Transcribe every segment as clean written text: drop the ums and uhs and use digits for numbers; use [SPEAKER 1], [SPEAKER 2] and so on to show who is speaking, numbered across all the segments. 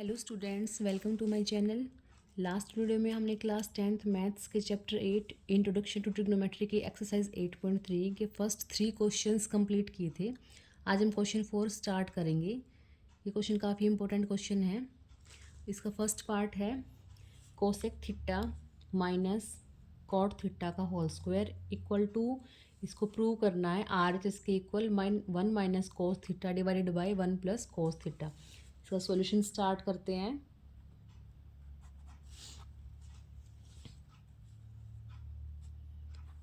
[SPEAKER 1] Hello students, welcome to my channel. Last video में हमने class 10th maths के chapter 8 introduction to trigonometry की exercise 8.3 के first 3 questions complete किए थे। आज हम क्वेश्चन 4 स्टार्ट करेंगे। ये क्वेश्चन काफ़ी इंपॉर्टेंट क्वेश्चन है। इसका फर्स्ट पार्ट है cosec theta minus cot theta का होल स्क्वायर इक्वल टू, इसको प्रूव करना है RHS के इक्वल 1 minus cos theta divided by 1 plus cos theta. इसका सॉल्यूशन स्टार्ट करते हैं।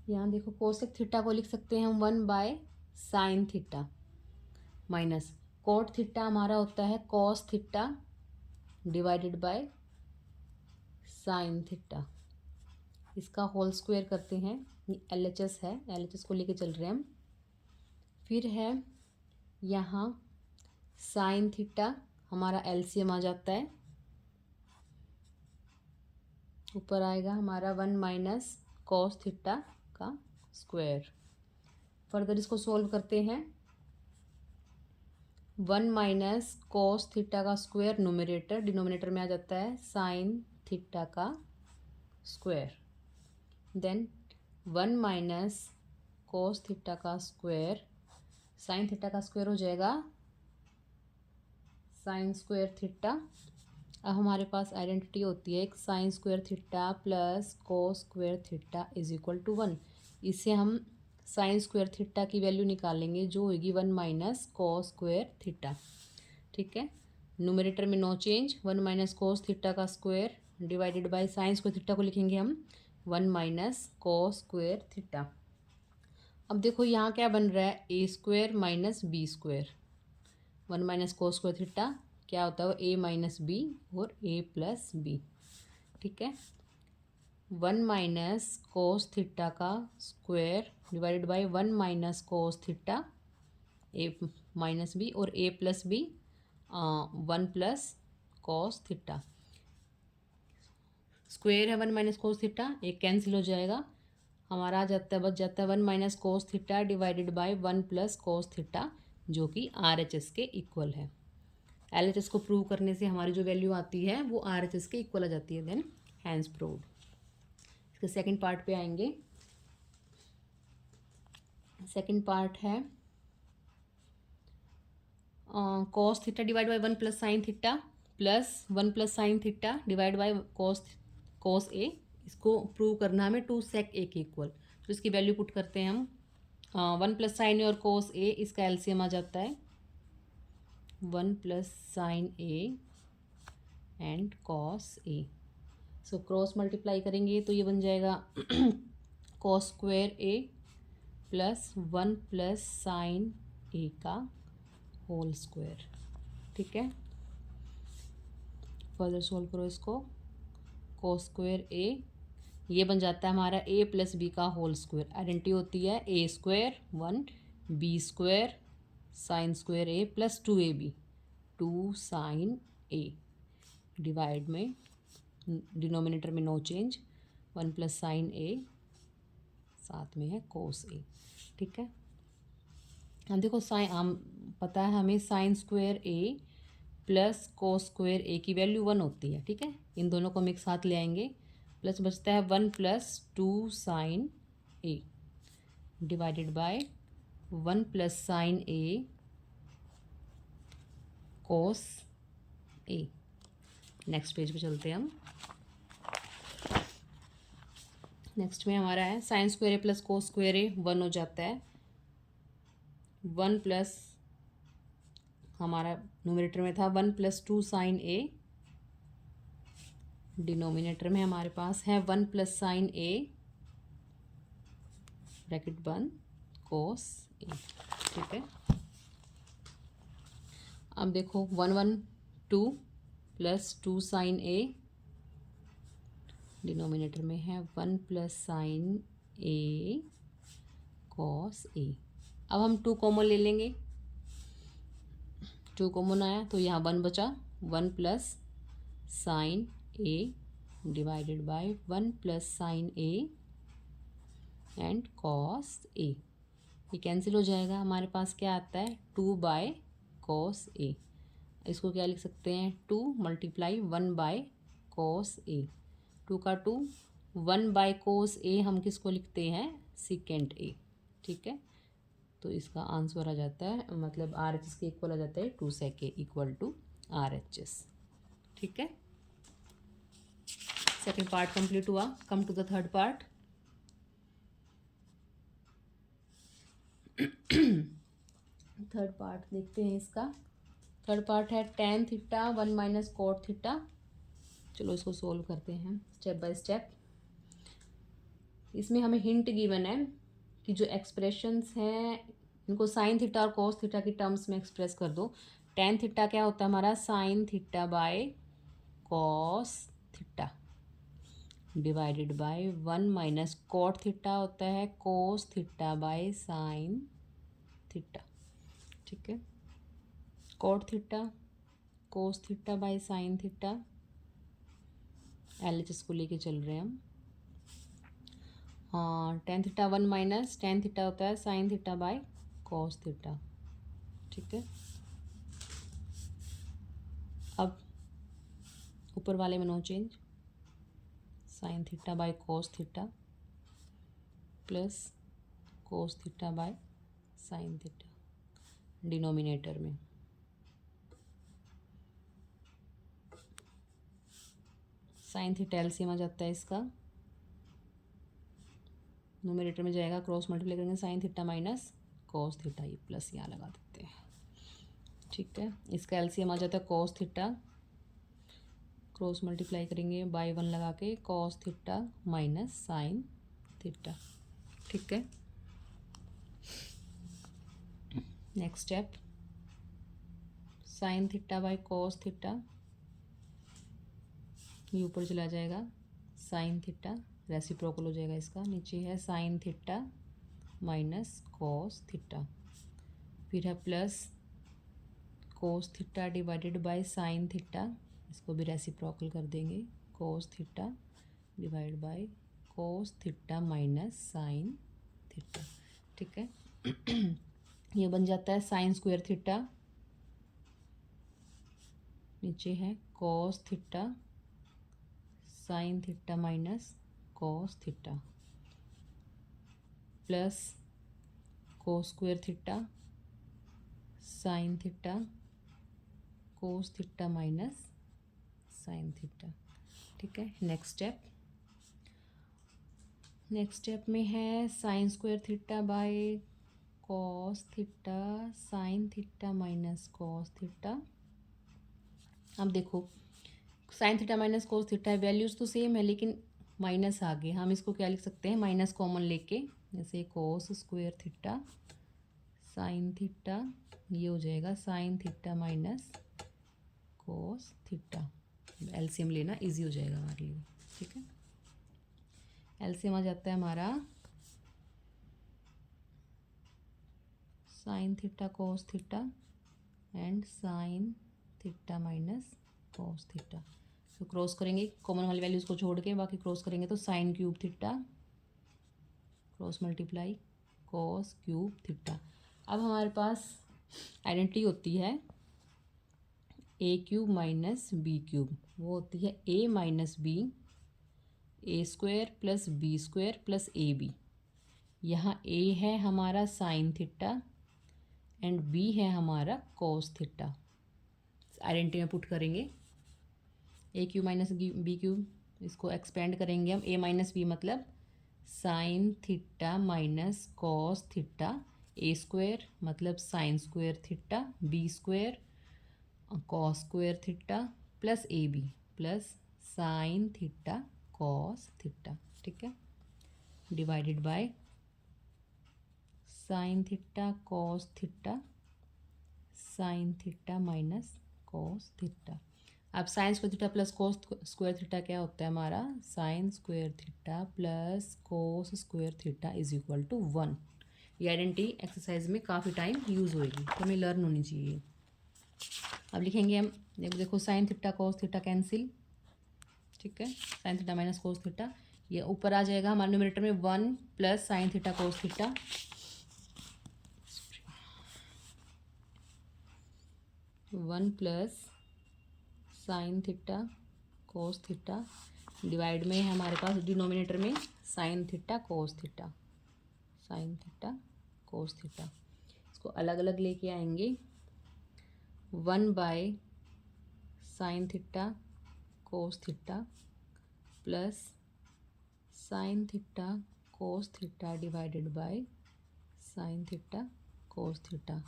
[SPEAKER 1] यहाँ देखो कोसेक थीटा को लिख सकते हैं हम 1 by sine theta minus cot theta हमारा होता है cos theta divided by sine theta. इसका होल स्क्वायर करते हैं। ये LHS है, LHS को लेके चल रहे हैं हम। फिर है यहाँ साइन थीटा, हमारा LCM आ जाता है। ऊपर आएगा हमारा 1 माइनस कॉस थीटा का स्क्वायर। फर्दर इसको सॉल्व करते हैं। 1 माइनस कॉस थीटा का स्क्वायर न्यूमरेटर, डिनोमिनेटर में आ जाता है साइन थीटा का square. Then 1 minus cos theta का स्क्वायर, साइन थीटा का स्क्वायर हो जाएगा साइन स्क्वायर थीटा। अब हमारे पास आइडेंटिटी होती है एक sine square theta plus cos square theta is equal to 1। इससे हम साइन स्क्वायर थीटा की वैल्यू निकालेंगे जो होगी 1 माइनस कोस स्क्वायर थीटा। ठीक है, न्यूमरेटर में no change, 1 minus cos theta का square divided by sine square theta को लिखेंगे हम 1 माइनस कोस स्क्वायर थीटा। अब देखो यहाँ क्या बन रहा है, ए square minus B square. 1 minus cos square theta क्या होता है, ए माइनस बी और ए प्लस बी। ठीक है, 1 माइनस कोस थीटा का square divided by 1 minus cos theta A minus B और A plus B 1 plus cos theta. Square है 1 minus cos theta, एक कैंसिल हो जाएगा, हमारा आ जाता है बच जाता है 1 minus cos theta divided by 1 plus cos theta जो कि RHS के इक्वल है। LHS को प्रूव करने से हमारी जो वैल्यू आती है वो RHS के इक्वल आ जाती है। Then hence proved. इसके सेकंड पार्ट पे आएंगे। सेकंड पार्ट है cos theta divide by 1 plus sine theta plus 1 plus sine theta divide by cos A. इसको प्रूव करना हमें 2 sec a के इक्वल। तो इसकी वैल्यू पुट करते हैं हम 1 प्लस साइन ए और कोस ए, इसका LCM आ जाता है 1 plus sine a and cos A. So cross multiply करेंगे तो ये बन जाएगा कॉस स्क्वायर ए प्लस 1 प्लस साइन ए का होल स्क्वायर। ठीक है, फर्दर सोल्व करो इसको। कोस स्क्वायर ए ये बन जाता है हमारा ए प्लस बी का होल स्क्वायर। आइडेंटिटी होती है ए square 1 b square sine square A plus 2ab 2 sine a divide में डिनोमिनेटर में no change 1 plus sine a साथ में है कोस ए। ठीक है, अब देखो साइन हम पता है हमें साइन स्क्वायर ए प्लस कोस स्क्वायर ए की वैल्यू 1 होती है। ठीक है, इन दोनों को हम एक साथ ले आएंगे, प्लस बचता है 1 plus 2 sine A divided by 1 plus sine A cos A. Next page पे चलते हैं हम। नेक्स्ट में हमारा है sine square A plus cos square A 1 हो जाता है 1 प्लस, हमारा न्यूमरेटर में था 1 प्लस 2 साइन ए, डिनोमिनेटर में हमारे पास है 1 प्लस साइन ए ब्रैकेट बंद कोस ए। ठीक है, अब देखो 1 1 2 प्लस 2 साइन ए, डिनोमिनेटर में है 1 plus sine A cos A. अब हम 2 कॉमन ले लेंगे, 2 कॉमन आया तो यहाँ 1 बचा, 1 plus sine A divided by 1 plus sine a and cos a. ये कैंसिल हो जाएगा, हमारे पास क्या आता है 2 बाय कॉस ए। इसको क्या लिख सकते हैं, 2 मल्टीप्लाई 1 बाय कोस ए। 2 का 2, 1 बाय कोस ए हम किसको लिखते हैं, सीकेंट ए। ठीक है, तो इसका आंसर आ जाता है, मतलब आर एच एस के इक्वल आ जाता है 2 sec a equal to R H S. ठीक है, सेकेंड पार्ट कंप्लीट हुआ। Come to the third part. Third part देखते हैं इसका। थर्ड पार्ट है tan theta 1 minus cot theta. चलो इसको सोल्व करते हैं स्टेप बाय स्टेप। इसमें हमें हिंट गिवन है कि जो एक्सप्रेशंस हैं इनको साइन थीटा और कॉस थीटा की टर्म्स में एक्सप्रेस कर दो। tan थीटा क्या होता है हमारा, sine theta by cos theta divided by 1 minus cot theta होता है cos theta by sine theta. ठीक है, cot theta cos theta by sine theta, L H S को लेके चल रहे हैं हम। हाँ, tan theta 1 minus tan theta होता है sine theta by cos theta. ठीक है, अब ऊपर वाले में no change, sine theta by cos theta plus cos theta by sine theta denominator में। साइन थीटा एलसीएम आ जाता है इसका, न्यूमरेटर में जाएगा, क्रॉस मल्टीप्लाई करेंगे sine theta minus cos theta, ये प्लस यहाँ लगा देते हैं। ठीक है, इसका एलसीएम आ जाता है कॉस थीटा, क्रॉस मल्टीप्लाई करेंगे बाय 1 लगा के cos theta minus sign theta. ठीक है, next step, sign theta by cos theta, ये ऊपर चला जाएगा, साइन थीटा रेसिप्रोकल हो जाएगा इसका, नीचे है sine theta minus cos theta, फिर है plus cos theta divided by sine theta, इसको भी रेसिप्रोकल कर देंगे, cos theta divide by cos theta minus sign theta. ठीक है, ये बन जाता है साइन स्क्वायर थीटा, नीचे है cos theta sine theta minus cos theta plus cos square theta sine theta cos theta minus sign theta. ठीक है, नेक्स्ट स्टेप, नेक्स्ट स्टेप में है sine square theta by cos theta sine theta minus cos theta. अब देखो sign theta minus cos theta है, values तो same है लेकिन माइनस आ गए, हम इसको क्या लिख सकते हैं, माइनस कॉमन लेके, जैसे cos square theta sine theta, ये हो जाएगा sign theta minus cos theta. LCM लेना इजी हो जाएगा हमारे लिए। ठीक है, एलसीएम आ जाता है हमारा sine theta cos theta and sine theta minus cos theta. तो क्रॉस करेंगे कॉमन वाली वैल्यूज़ को छोड़ के, बाकी क्रॉस करेंगे तो sine cube theta cross multiply cos cube theta. अब हमारे पास आइडेंटिटी होती है a cube minus b cube, वो होती है a minus b a square plus B square plus a b. यहाँ ए है हमारा साइन थीटा एंड बी है हमारा कॉस थीटा। आइडेंटिटी में पुट करेंगे a cube minus b cube, इसको एक्सपेंड करेंगे हम, ए माइनस बी मतलब sine theta minus cos theta, a square मतलब sine square theta, b square cos square theta plus a b plus sine theta cos theta. ठीक है, divided by sine theta cos theta sine theta minus cos theta. अब sine square theta plus cos square theta क्या होता है हमारा, sine square theta plus cos square theta is equal to 1। ये identity exercise में काफ़ी टाइम यूज़ होएगी, तो हमें लर्न होनी चाहिए। अब लिखेंगे हम, देखो sign theta cos theta cancel. ठीक है, sine theta minus cos theta, ये ऊपर आ जाएगा हमारे न्यूमरेटर में 1 plus sine theta cos theta 1 plus sine theta cos theta divide में है हमारे पास डिनोमिनेटर में sine theta cos theta, sine theta cos theta. इसको अलग अलग लेके आएंगे। 1 by sine theta cos theta plus sine theta cos theta divided by sine theta cos theta.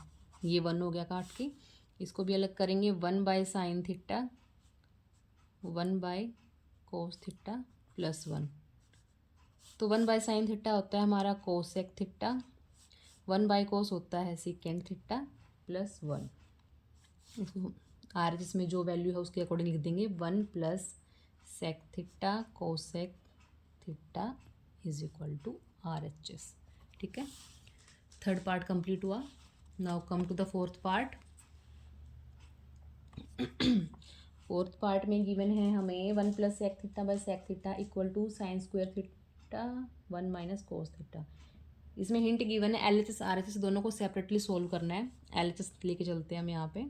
[SPEAKER 1] ये 1 हो गया काट के। इसको भी अलग करेंगे। 1 by sine theta 1 by cos theta plus 1। तो 1 बाय साइन थीटा होता है हमारा कोसेक थीटा, 1 बाय कोस होता है सेकेंड थीटा प्लस 1। इसको आर जिसमें जो वैल्यू है उसके अकॉर्डिंग लिख देंगे। 1 plus sec theta cosec theta is equal to RHS। ठीक है, थर्ड पार्ट कंप्लीट हुआ। Now come to the fourth part. Fourth part में गिवन है हमें 1 plus sec theta by sec theta equal to sine square theta 1 minus cos theta. इसमें hint given है LHS RHS दोनों को सेपरेटली सोल्व करना है। LHS लेके चलते हैं हम यहाँ पे।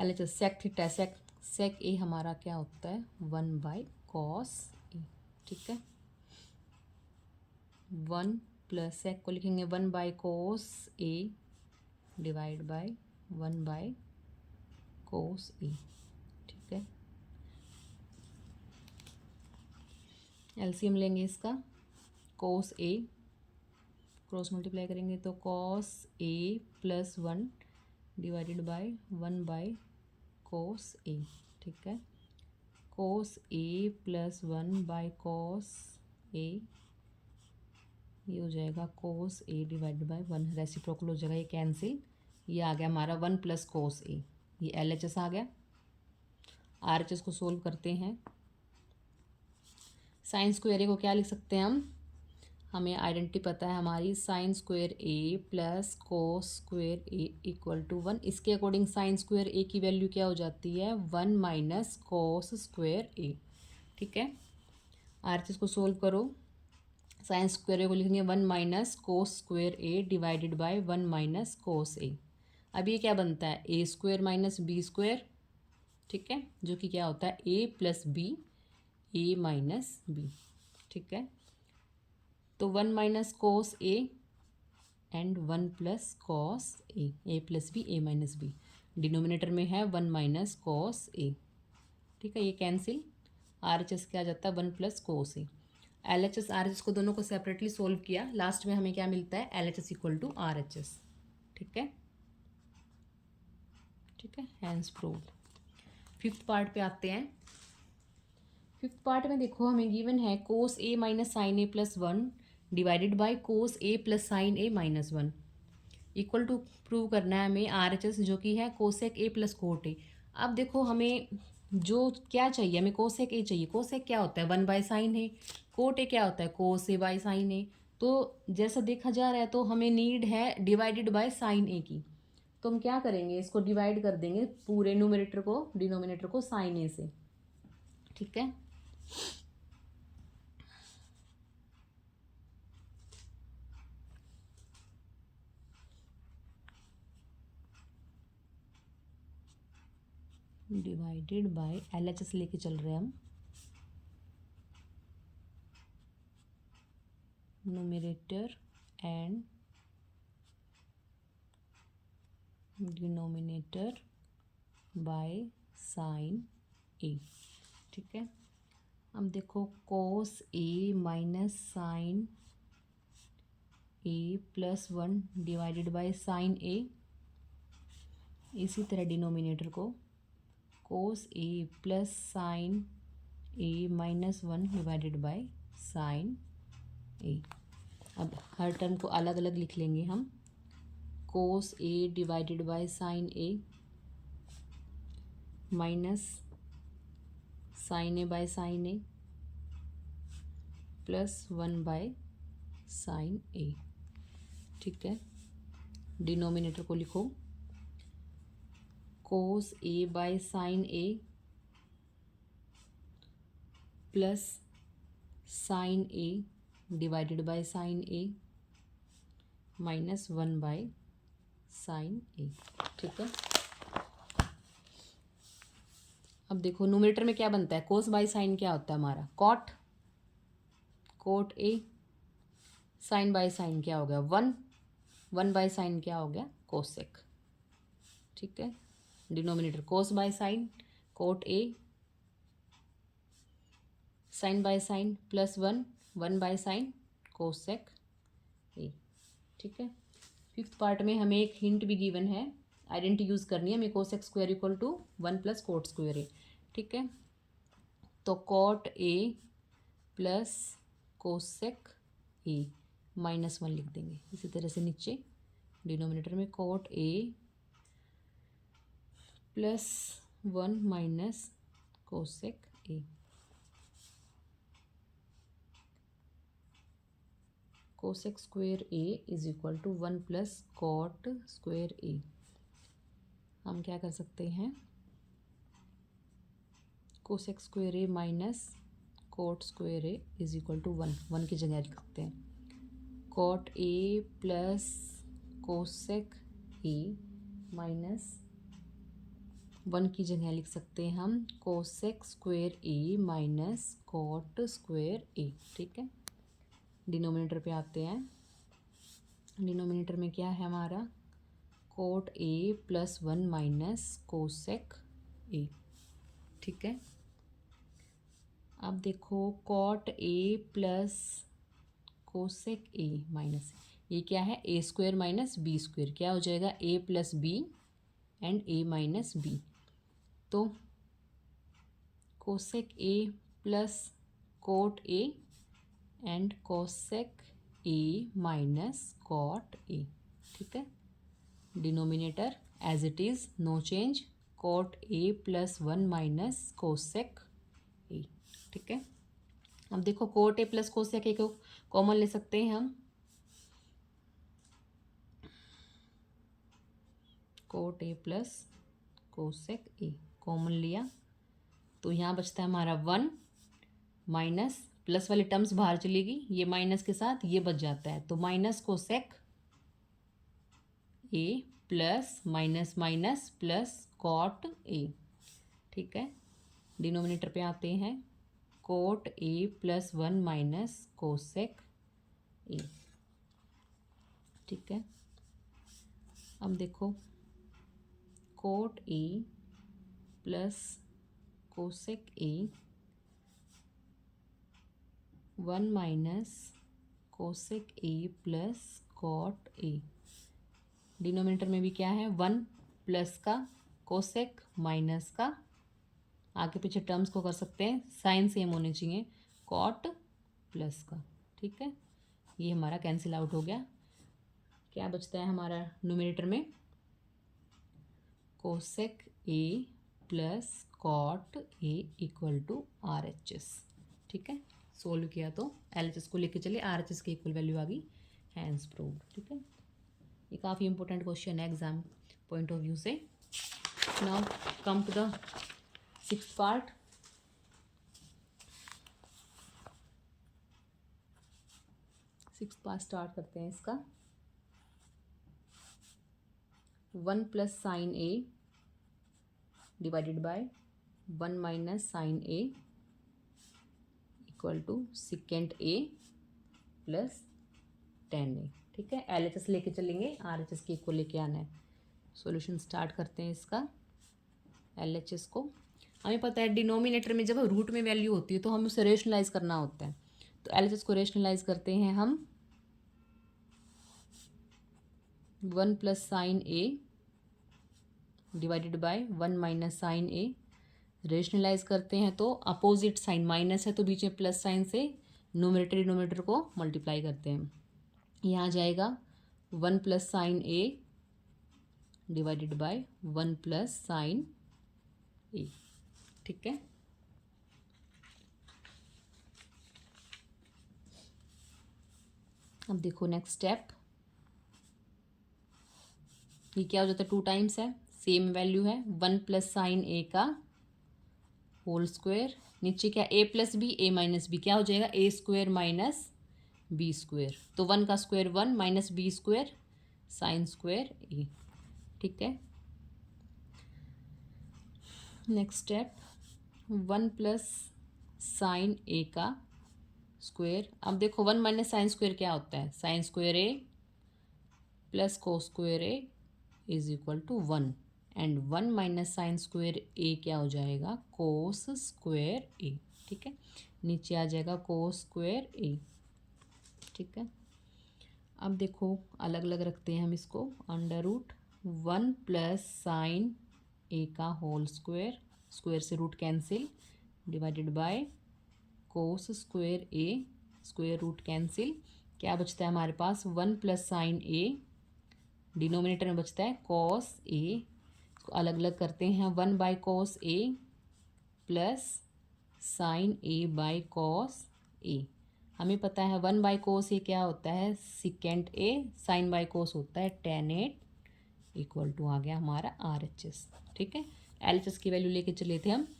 [SPEAKER 1] LHS सेक थीटा सेक ए हमारा क्या होता है 1 बाय कॉस ए। ठीक है, 1 प्लस सेक को लिखेंगे 1 by cos a divide by 1 by cos a. ठीक है, एलसीएम लेंगे इसका। कोस ए क्रॉस मल्टीप्लाई करेंगे तो cos a plus 1 divided by 1 by cos a. ठीक है, cos a plus 1 by cos ए, ये हो जाएगा कोस ए डिवाइडेड बाय 1, रेसिप्रोकल हो जाएगा, ये कैंसिल। ये आ गया हमारा 1 प्लस कोस ए, ये LHS आ गया। RHS को सोल्व करते हैं। साइन स्क्वायर ए को क्या लिख सकते हैं हम, हमें आइडेंटिटी पता है हमारी, sine square A plus cos square A equal to 1। इसके अकॉर्डिंग साइन स्क्वायर ए की वैल्यू क्या हो जाती है 1 माइनस कोस स्क्वायर ए। ठीक है, RHS को सोल्व करो। साइन स्क्वायर ए को लिखेंगे 1 minus cos square a divided by 1 minus cos a. अब ये क्या बनता है ए स्क्वायर माइनस बी स्क्वायर। ठीक है, जो कि क्या होता है a plus b, a minus b. ठीक है, तो 1 minus cos a and 1 plus cos a plus b, a minus b. Denominator में है 1 माइनस कॉस ए। ठीक है, ये कैंसिल। RHS क्या आ जाता है 1 प्लस कोस ए। LHS RHS को दोनों को सेपरेटली सोल्व किया। लास्ट में हमें क्या मिलता है LHS इक्वल टू RHS। ठीक है, ठीक है, हैंस प्रूव्ड। फिफ्थ पार्ट पे आते हैं। फिफ्थ पार्ट में देखो हमें गिवन है cos a minus sine a plus 1 divided by cos a plus sine a minus 1 equal to prove करना है हमें RHS, जो कि है cosec A plus cot a. अब देखो हमें जो क्या चाहिए, हमें कोसेक ए चाहिए। कोसेक क्या होता है 1 बाय साइन है, कोट ए क्या होता है कोस ए बाय साइन ए। तो जैसा देखा जा रहा है तो हमें नीड है डिवाइडेड बाय साइन ए की। तो हम क्या करेंगे, इसको डिवाइड कर देंगे पूरे न्यूमरेटर को डिनोमिनेटर को साइन ए से। ठीक है, डिवाइडेड बाय LHS लेके चल रहे हैं हम। Numerator and denominator by sine a. ठीक है, अब देखो cos a minus sine a plus 1 divided by sine a. इसी तरह डिनोमिनेटर को cos a plus sine a minus 1 divided by sine a. अब हर टर्म को अलग अलग लिख लेंगे हम। Cos A divided by sine a minus sine A by sine a plus 1 by sine a. ठीक है, डिनोमिनेटर को लिखो cos a by sine a plus sine A divided by sine a minus 1/sin a. ठीक है, अब देखो numerator में क्या बनता है, कोस बाई साइन क्या होता है हमारा, cot A. Sine by sine क्या हो गया, 1/sin क्या हो गया, कोसेक। ठीक है, denominator cos by sine cot A, sine by sine plus 1/sin cosec ए। ठीक है, फिफ्थ पार्ट में हमें एक हिंट भी गिवन है, आइडेंटिटी यूज़ करनी है हमें, cosec square equal to 1 + cot square ए। ठीक है, तो कोट ए प्लस कोसेक ए -1 लिख देंगे। इसी तरह से नीचे डिनोमिनेटर में cot A plus 1 minus cosec a. Cosec square a is equal to 1 + cot square a. हम क्या कर सकते हैं, cosec square a minus cot square a is equal to 1 की जगह लिख सकते हैं, कोट ए प्लस कोसेक ए माइनस 1 की जगह लिख सकते हैं हम cosec square a minus cot square ए। ठीक है, डिनोमिनेटर पे आते हैं, डिनोमिनेटर में क्या है हमारा, कोट ए प्लस 1 माइनस कोसेक ए। ठीक है, अब देखो कोट ए प्लस कोसेक ए माइनस, ये क्या है, ए स्क्वायर माइनस बी स्क्वायर, क्या हो जाएगा, a plus b and a minus b. तो cosec A plus cot a and cosec A minus cot ए। ठीक है, denominator as it is no change, cot A plus 1 minus cosec ए। ठीक है, अब देखो कोट ए प्लस कोसेक ए को common ले सकते हैं हम, cot A plus cosec A common लिया तो यहाँ बचता है हमारा 1 माइनस प्लस वाली टर्म्स बाहर चलेगी, ये माइनस के साथ ये बच जाता है, तो minus cosec A plus minus minus plus cot A. ठीक है, डिनोमिनेटर पे आते हैं, कोट ए प्लस 1 माइनस कोसेक ए। ठीक है, अब देखो cot A plus cosec A 1 minus cosec A plus cot A. Denominator में भी क्या है, 1 प्लस का कोसेक माइनस का, आगे पीछे टर्म्स को कर सकते हैं, साइन सेम होने चाहिए, कॉट प्लस का। ठीक है, ये हमारा कैंसिल आउट हो गया, क्या बचता है हमारा न्यूमरेटर में, cosec A plus cot A equal to RHS। ठीक है, सोल्व किया तो LHS को लेके चले, RHS की इक्वल वैल्यू आ गई, हैंस प्रूव्ड। ठीक है, ये काफ़ी इंपॉर्टेंट क्वेश्चन है एग्जाम पॉइंट ऑफ व्यू से। Now come to the sixth part. Sixth part start करते हैं इसका। 1 + sin A divided by 1 minus sine A equal to second A plus tan A। ठीक है, LHS लेके चलेंगे, RHS की इक्वल लेके आना है। सॉल्यूशन स्टार्ट करते हैं इसका, LHS को हमें पता है डिनोमिनेटर में जब रूट में वैल्यू होती है तो हमें उसे रेशनलाइज करना होता है, तो LHS को रेशनलाइज करते हैं हम, 1 + sin A divided by 1 minus sine A, rationalise करते हैं तो अपोजिट साइन माइनस है तो बीच में प्लस साइन से न्यूमरेटर डिनोमिनेटर को मल्टीप्लाई करते हैं, यहाँ जाएगा 1 + sin A divided by 1 + sin A। ठीक है, अब देखो नेक्स्ट स्टेप, ये क्या हो जाता है, 2 टाइम्स है, सेम वैल्यू है, 1 + sin A का होल स्क्वायर, नीचे क्या a + b a - b, क्या हो जाएगा, a² माइनस बी स्क्वेयर, तो 1 का square 1 minus B square sine square ए। ठीक है, नेक्स्ट स्टेप 1 प्लस साइन ए का स्क्वायर। अब देखो 1 माइनस साइन स्क्वायर क्या होता है, sine square A plus cos square a is equal to 1 and 1 minus sine square a क्या हो जाएगा, कोस स्क्वायर ए। ठीक है, नीचे आ जाएगा कोस स्क्वायर ए। ठीक है, अब देखो अलग अलग रखते हैं हम इसको, अंडर रूट 1 प्लस साइन ए का होल स्क्वायर, स्क्वायर से root cancel, divided by cos square A, square root cancel, क्या बचता है हमारे पास 1 प्लस साइन ए, डिनोमिनेटर में बचता है कॉस ए, इसको अलग अलग करते हैं 1 by cos a plus sine A by cos a. हमें पता है 1 बाय कोस ए क्या होता है, secant A, sine by cos होता है टेन ए, इक्वल टू आ गया हमारा आर एच एस। ठीक है, एल एच एस की वैल्यू लेके चले थे हम,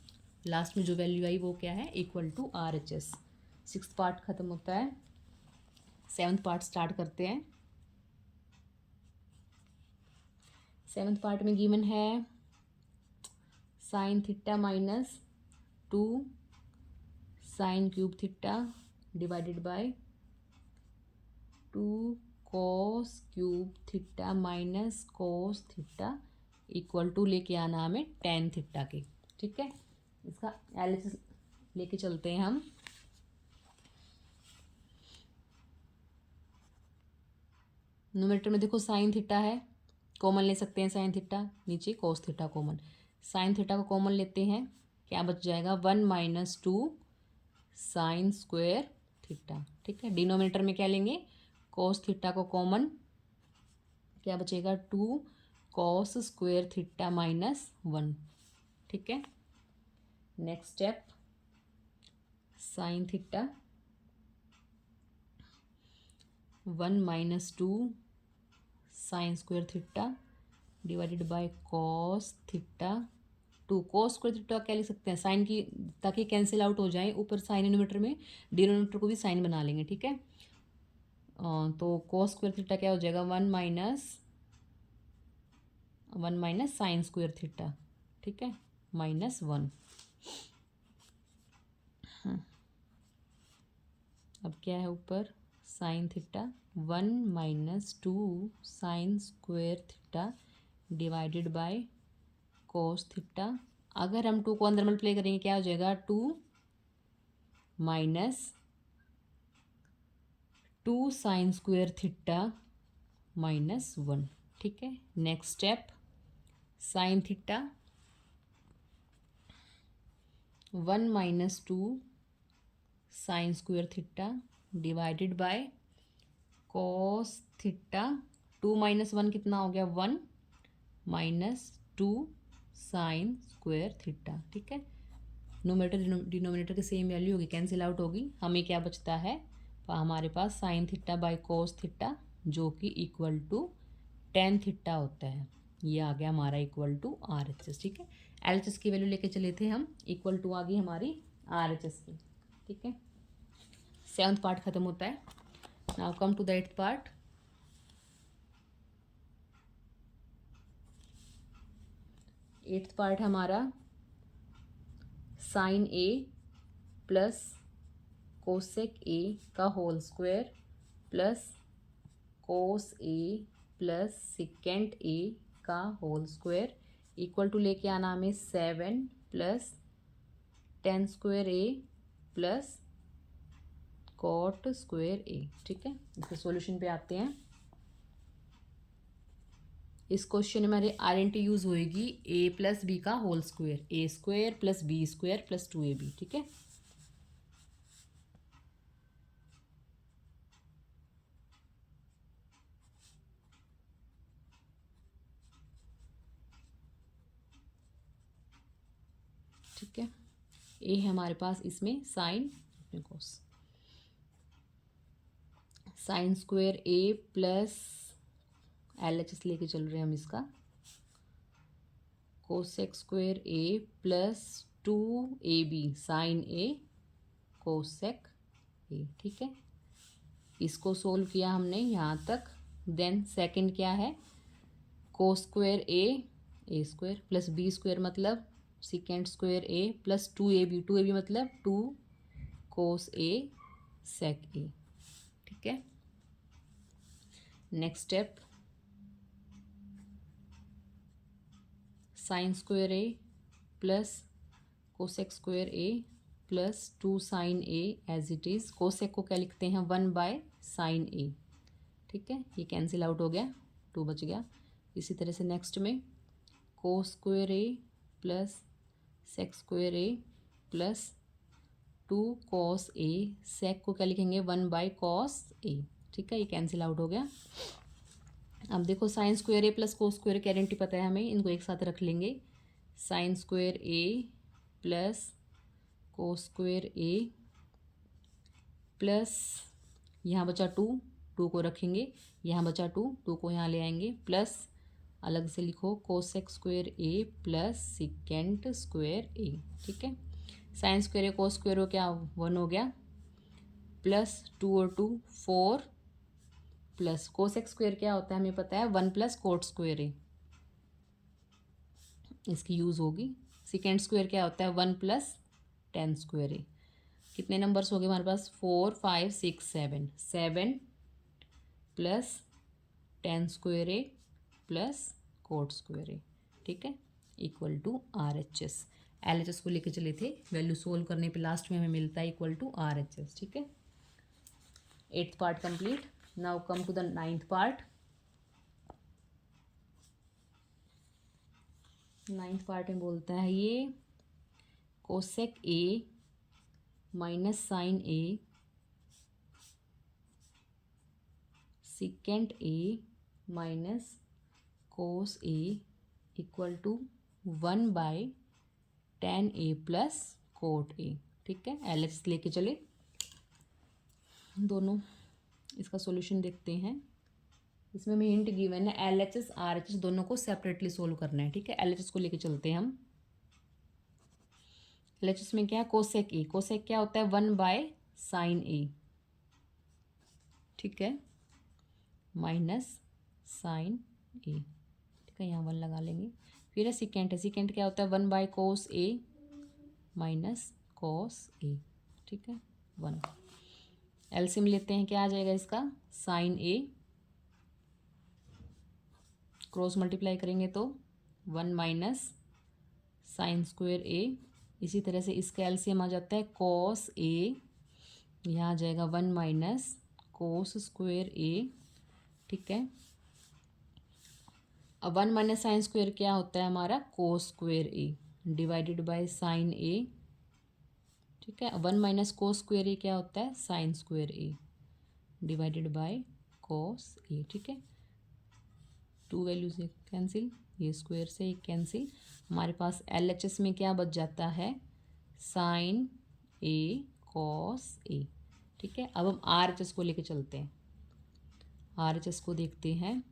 [SPEAKER 1] लास्ट में जो वैल्यू आई वो क्या है, equal to R H S. 6th part खत्म होता है, 7th पार्ट स्टार्ट करते हैं। 7th पार्ट में गिवन है sine theta minus 2 sine cube theta divided by 2 cos cube theta minus cos theta equal to लेके आना हमें टेन थीटा के। ठीक है, इसका एलएचएस लेके चलते हैं हम। न्यूमरेटर में देखो साइन थीटा है, कॉमन ले सकते हैं साइन थीटा, नीचे cos theta common, sine theta को कॉमन लेते हैं, क्या बच जाएगा 1 माइनस 2 साइन स्क्वायर थीटा। ठीक है, डिनोमिनेटर में क्या लेंगे, कॉस थीटा को कॉमन, क्या बचेगा 2 कॉस स्क्वायर थीटा माइनस 1। ठीक है, next step sine theta 1 minus 2 sign square theta divided bye cos theta 2, cos square theta क्या लिख सकते हैं, साइन की, ताकि कैंसिल आउट हो जाए, ऊपर साइन डिनोमिनेटर में, डिनोमिनेटर को भी साइन बना लेंगे। ठीक है, तो कॉस स्क्वायर थीटा क्या हो जाएगा 1 माइनस साइन स्क्वायर थीटा। ठीक है, माइनस 1। अब क्या है ऊपर, sine theta 1 minus 2 sign square theta divided by cos theta. अगर हम 2 को अंदर मल्टीप्लाई करेंगे क्या हो जाएगा, 2 minus 2 sign square theta minus 1। ठीक है, next step sine theta 1 minus 2 sign square theta divided bye cos theta, 2 minus 1 कितना हो गया 1 माइनस 2 साइन स्क्वायर थीटा। ठीक है, न्यूमरेटर डिनोमिनेटर की सेम वैल्यू होगी, कैंसिल आउट होगी, हमें क्या बचता है, हमारे पास sine theta by cos theta जो कि इक्वल टू टेन थीटा होता है, ये आ गया हमारा equal to R H S. ठीक है, एल एच एस की वैल्यू लेके चले थे हम, इक्वल टू आ गई हमारी आर एच एस की। ठीक है, 7th पार्ट खत्म होता है। Now come to the 8th part. 8th part हमारा sine a plus cosec a का whole square plus cos a plus secant a का होल स्क्वायर इक्वल टू लेके आना हमें 7 प्लस टेन स्क्वायर ए प्लस कॉट स्क्वायर ए। ठीक है, इसके solution पे आते हैं। इस क्वेश्चन में हमारे आइडेंटिटी यूज होएगी ए प्लस बी का होल स्क्वायर, ए square plus B square plus 2ab। ठीक है, ठीक है, ए है हमारे पास इसमें साइन कोस, साइन स्क्वायर ए प्लस एल एच एस लेके चल रहे हैं हम इसका, cosec square A plus 2ab sine A cosec ए। ठीक है, इसको सोल्व किया हमने यहाँ तक। देन सेकंड क्या है, कोस स्क्वायर ए स्क्वायर प्लस बी स्क्वायर मतलब सिकेंड स्क्वायर ए प्लस 2ab मतलब 2 कोस ए सेक ए। ठीक है, next step, sine square A plus cosec square A plus 2 sine A as it is. Cosec को क्या लिखते हैं, 1/sin ए। ठीक है, ये कैंसिल आउट हो गया, 2 बच गया। इसी तरह से नेक्स्ट में कोस square A plus sec square A plus 2 cos A. सेक को क्या लिखेंगे, 1/cos ए। ठीक है, ये कैंसिल आउट हो गया। अब देखो साइन स्क्वायर ए प्लस कोस स्क्वायर की आइडेंटिटी पता है हमें, इनको एक साथ रख लेंगे। साइन स्क्वायर ए प्लस कोस स्क्वायर ए प्लस यहाँ बचा 2 को रखेंगे, यहाँ बचा 2 को यहाँ ले आएंगे, प्लस अलग से लिखो कोसेक स्क्वायर ए प्लस सिकेंट स्क्वायर ए। ठीक है, साइन स्क्वायर ए कोस स्क्वायर हो क्या, 1 हो गया, प्लस 2 और 2 4 प्लस कोसेक स्क्वायर क्या होता है हमें पता है, 1 प्लस कोट स्क्वायर ए, इसकी यूज़ होगी। सिकेंड स्क्वायर क्या होता है, 1 प्लस टेन स्क्वायर ए। कितने नंबर्स हो गए हमारे पास, 4 5 6 7 प्लस 10 स्क्वायर ए प्लस कोट स्क्वायर ए। ठीक है, इक्वल टू RHS। LHS को लेके चले थे, वैल्यू सोल्व करने पे लास्ट में हमें मिलता है इक्वल टू RHS। ठीक है, 8th part complete. Now come to the 9th part. 9th part में बोलता है ये cosec A minus sine A secant A minus cos A equal to 1/tan A plus cot ए। ठीक है, LHS लेके चले दोनों। इसका सॉल्यूशन देखते हैं। इसमें हमें हिंट गिवन है, LHS RHS दोनों को सेपरेटली सोल्व करना है। ठीक है, LHS को लेके चलते हैं हम। LHS में क्या है, कोसेक ए। कोसेक क्या होता है, 1/sin ए। ठीक है, माइनस साइन ए। ठीक है, यहाँ 1 लगा लेंगे। फिर है सिकेंट है। सिकेंट क्या होता है, 1/cos A minus cos A. ठीक है, 1। एलसीएम लेते हैं, क्या आ जाएगा इसका, साइन ए क्रॉस मल्टीप्लाई करेंगे तो 1 माइनस साइन स्क्वायर ए। इसी तरह से इसका एलसीएम आ जाता है कॉस ए, यहाँ आ जाएगा 1 माइनस कोस स्क्वायर ए। ठीक है, अब 1 माइनस साइन स्क्वायर क्या होता है हमारा, cos square a divided by sine a. ठीक है, 1 माइनस कोस स्क्वायर ए क्या होता है, sine square a divided by cos a. ठीक है, 2 वैल्यू से कैंसिल, ये स्क्वायर से एक कैंसिल। हमारे पास LHS में क्या बच जाता है, साइन ए कॉस ए। ठीक है, अब हम RHS को लेके चलते हैं। RHS को देखते हैं,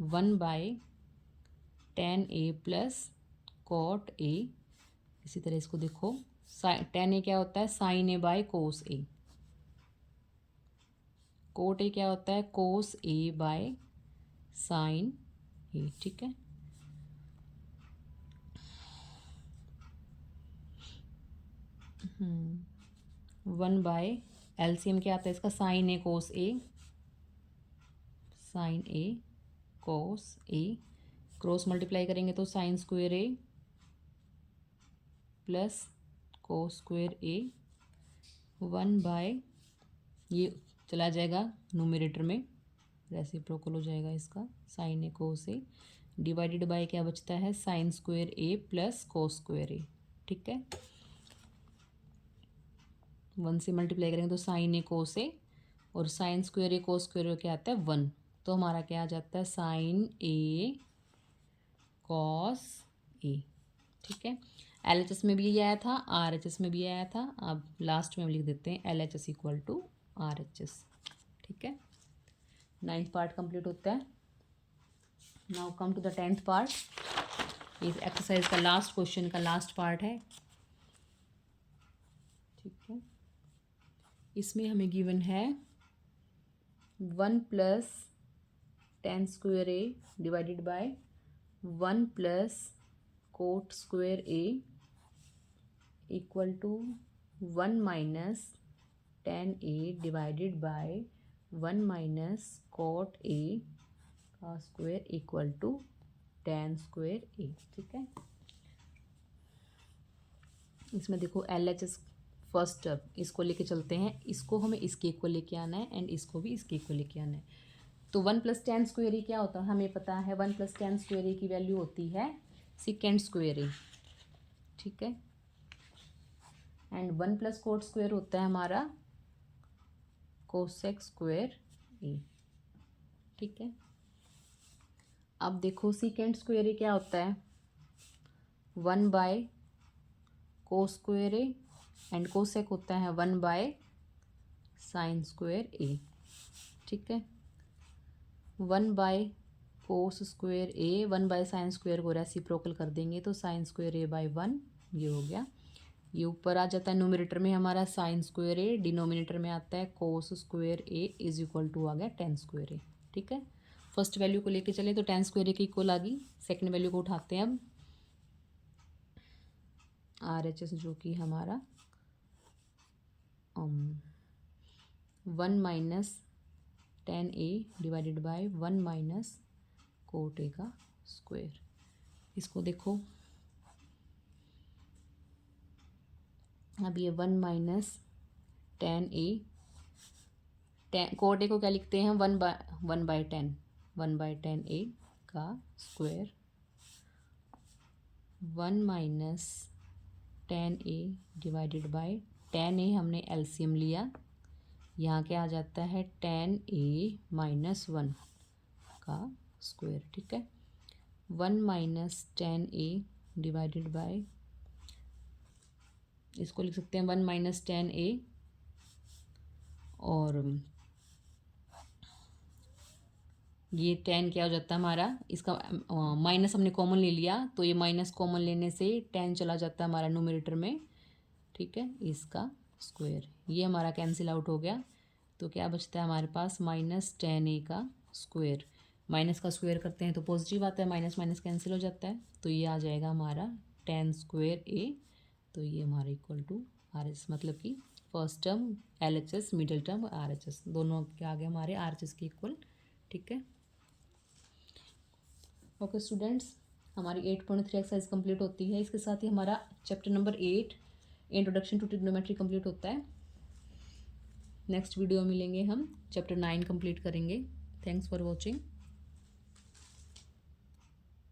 [SPEAKER 1] 1/tan ए प्लस कॉट ए। इसी तरह इसको देखो, tan ए क्या होता है, sine A by cos A. Cot A क्या होता है, cos a by sine a. ठीक है, वन बाय एलसीएम क्या आता है इसका, sine A cos A. Sign A cos A cross multiply करेंगे तो sign square A plus cos square A 1/, ये चला जाएगा न्यूमरेटर में, रेसिप्रोकल हो जाएगा इसका, sine A cos A divided by क्या बचता है, साइन स्क्वायर ए प्लस कोस स्क्वायर ए। ठीक है, 1 से मल्टीप्लाई करेंगे तो साइन ए कोस ए, और साइन स्क्वायर ए कोस स्क्वायर क्या आता है, 1। तो हमारा क्या आ जाता है, साइन ए कॉस ए। ठीक है, LHS में भी ये आया था, RHS में भी आया था। अब लास्ट में हम लिख देते हैं LHS इक्वल टू RHS। ठीक है, 9th पार्ट कंप्लीट होता है। Now come to the 10th part. इस एक्सरसाइज का लास्ट क्वेश्चन का लास्ट पार्ट है। ठीक है, इसमें हमें गिवन है 1 plus tan square a divided by 1 plus cot square a equal to 1 minus tan a divided by 1 minus cot a का square equal to tan square a. ठीक है, इसमें देखो LHS फर्स्ट टर्म इसको लेके चलते हैं, इसको हमें इसके इक्वल लेके आना है एंड इसको भी इसके इक्वल लेके आना है। तो 1 प्लस टेन स्क्वेयर ए क्या होता है हमें पता है, 1 प्लस टेन स्क्वेयर ए की वैल्यू होती है सेकेंड स्क्वेयर ए। ठीक है, एंड 1 प्लस कोट स्क्वेयर होता है हमारा कोसेक स्क्वेयर ए। ठीक है, अब देखो सेकेंड स्क्वेयर ए क्या होता है 1 बाय को स्क्वेयर ए एंड कोसेक होता है 1 बाय साइन स्क्वेयर ए। ठीक है, 1 by cos square A 1 by sine square को रेसिप्रोकल कर देंगे तो साइन स्क्वेयर ए बाय 1 ये हो गया। ये ऊपर आ जाता है न्यूमरेटर में हमारा साइन स्क्वेयर ए, डिनोमिनेटर में आता है cos square a is equal to आ गया टेन स्क्वेयर ए। ठीक है, फर्स्ट वैल्यू को लेके चले तो टेन स्क्वेयर ए की इक्वल आ गई। सेकेंड वैल्यू को उठाते हैं अब RHS जो कि हमारा 1 minus tan a divided by 1 minus cot a का स्क्वेयर। इसको देखो अब ये 1 minus tan a, cot a को क्या लिखते हैं 1 बाय टेन ए का square 1 minus tan a divided by tan a हमने एलसीएम लिया, यहाँ क्या आ जाता है टेन ए माइनस 1 का स्क्वेयर। ठीक है, 1 minus tan a divided bye, इसको लिख सकते हैं 1 माइनस टेन ए और ये 10 क्या हो जाता है हमारा, इसका माइनस हमने कॉमन ले लिया तो ये माइनस कॉमन लेने से 10 चला जाता है हमारा न्यूमरेटर में। ठीक है, इसका स्क्वायर ये हमारा कैंसिल आउट हो गया तो क्या बचता है हमारे पास माइनस टेन ए का स्क्वायर। माइनस का स्क्वायर करते हैं तो पॉजिटिव आता है, माइनस माइनस कैंसिल हो जाता है तो ये आ जाएगा हमारा टेन स्क्वायर ए। तो ये हमारा इक्वल टू RHS, मतलब कि first term LHS, middle term RHS दोनों के आगे हमारे RHS के इक्वल। ठीक है, ओके स्टूडेंट्स, हमारी 8.3 एक्सरसाइज कंप्लीट होती है। इसके साथ ही हमारा chapter number 8 introduction to trigonometry complete होता है। नेक्स्ट वीडियो मिलेंगे हम, चैप्टर 9 कंप्लीट करेंगे। Thanks for watching.